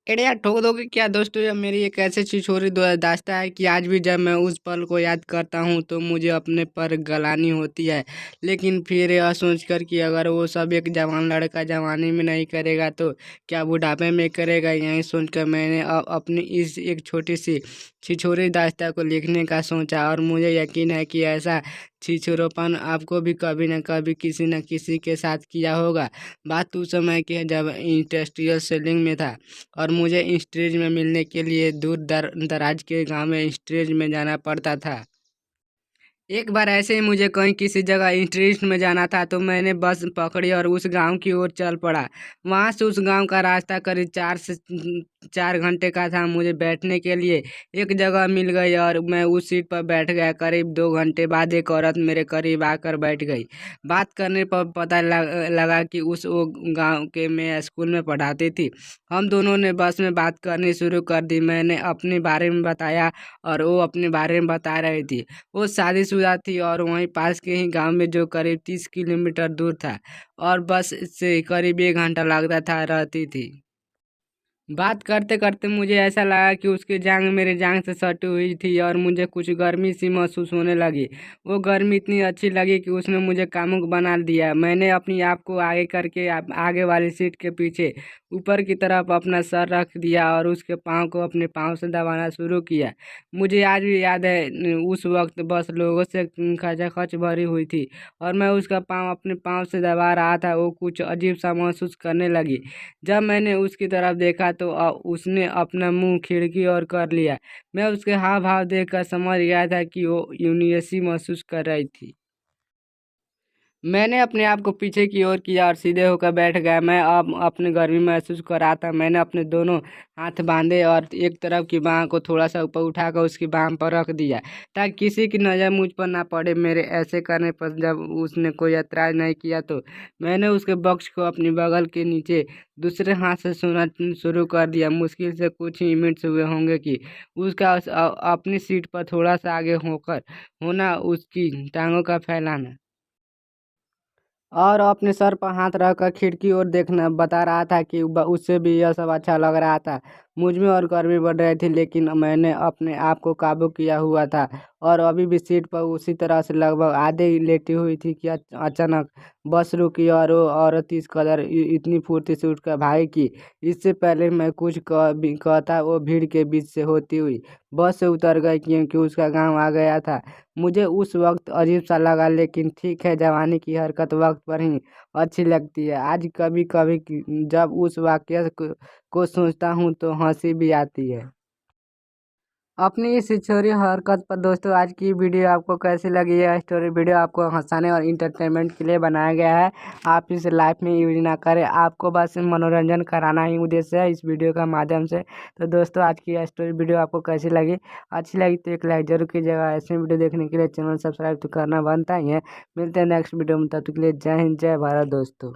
अरे यार ठोक दोगे क्या दोस्तों? ये मेरी एक ऐसी छिछोरी दास्ता है कि आज भी जब मैं उस पल को याद करता हूँ तो मुझे अपने पर गलानी होती है। लेकिन फिर यह सोचकर कि अगर वो सब एक जवान लड़का जवानी में नहीं करेगा तो क्या बुढ़ापे में करेगा, यही सोचकर मैंने अपनी इस एक छोटी सी छिछोरी दास्ता को लिखने का सोचा। और मुझे यकीन है कि ऐसा छिछोरापन आपको भी कभी न कभी किसी न किसी के साथ किया होगा। बात उस समय की है जब इंडस्ट्रियल सेलिंग में था और मुझे स्टेज में मिलने के लिए दूर दराज के गांव में स्टेज में जाना पड़ता था। एक बार ऐसे ही मुझे कहीं किसी जगह इंटरेस्ट में जाना था तो मैंने बस पकड़ी और उस गांव की ओर चल पड़ा। वहां से उस गांव का रास्ता करीब 4 से 4 घंटे का था। मुझे बैठने के लिए एक जगह मिल गई और मैं उस सीट पर बैठ गया। करीब 2 घंटे बाद एक औरत मेरे करीब आकर बैठ गई। बात करने पर पता लगा कि उस वो गाँव के मैं स्कूल में पढ़ाती थी। हम दोनों ने बस में बात करनी शुरू कर दी। मैंने अपने बारे में बताया और वो अपने बारे में बता रही थी। वो शादीशुदा थी और वहीं पास के ही गांव में, जो करीब 30 किलोमीटर दूर था और बस से करीब 1 घंटा लगता था, रहती थी। बात करते करते मुझे ऐसा लगा कि उसकी जांघ मेरी जांघ से सटी हुई थी और मुझे कुछ गर्मी सी महसूस होने लगी। वो गर्मी इतनी अच्छी लगी कि उसने मुझे कामुक बना दिया। मैंने अपनी आप को आगे करके आगे वाली सीट के पीछे ऊपर की तरफ अपना सर रख दिया और उसके पाँव को अपने पाँव से दबाना शुरू किया। मुझे आज भी याद है, उस वक्त बस लोगों से खचाखच भरी हुई थी और मैं उसका पाँव अपने पाँव से दबा रहा था। वो कुछ अजीब सा महसूस करने लगी। जब मैंने उसकी तरफ देखा तो उसने अपना मुंह खिड़की और कर लिया। मैं उसके हाव भाव देखकर समझ गया था कि वो यूनियसी महसूस कर रही थी। मैंने अपने आप को पीछे की ओर किया और सीधे होकर बैठ गया। मैं अब अपनी गर्मी महसूस कर रहा था। मैंने अपने दोनों हाथ बांधे और एक तरफ की बाह को थोड़ा सा ऊपर उठाकर उसकी बाह पर रख दिया ताकि किसी की नज़र मुझ पर ना पड़े। मेरे ऐसे करने पर जब उसने कोई ऐतराज नहीं किया तो मैंने उसके बक्स को अपनी बगल के नीचे दूसरे हाथ से छूना शुरू कर दिया। मुश्किल से कुछ ही मिनट्स हुए होंगे कि उसका अपनी सीट पर थोड़ा सा आगे होकर होना, उसकी टांगों का फैलाना और अपने सर पर हाथ रखकर खिड़की ओर देखना बता रहा था कि उससे भी यह सब अच्छा लग रहा था। मुझ में और गर्मी बढ़ रही थी, लेकिन मैंने अपने आप को काबू किया हुआ था और अभी भी सीट पर उसी तरह से लगभग आधे ही लेटी हुई थी कि अचानक बस रुकी और वो औरत इस कदर इतनी फुर्ती से उठकर भाई कि इससे पहले मैं कुछ कहता वो भीड़ के बीच से होती हुई बस से उतर गई, क्योंकि उसका गांव आ गया था। मुझे उस वक्त अजीब सा लगा, लेकिन ठीक है, जवानी की हरकत वक्त पर ही अच्छी लगती है। आज कभी कभी जब उस वाकया को सोचता हूँ तो हंसी भी आती है। अपनी इस छोरी हरकत पर दोस्तों आज की वीडियो आपको कैसी लगी? है स्टोरी वीडियो आपको हंसाने और इंटरटेनमेंट के लिए बनाया गया है। आप इसे लाइफ में यूज ना करें, आपको बस मनोरंजन कराना ही उद्देश्य है इस वीडियो का माध्यम से। तो दोस्तों आज की स्टोरी वीडियो आपको कैसी लगी? अच्छी लगी तो एक लाइक जरूर कीजिएगा। ऐसे वीडियो देखने के लिए चैनल सब्सक्राइब तो करना बनता ही है। मिलते हैं नेक्स्ट वीडियो में, तब तक के लिए जय हिंद जय भारत दोस्तों।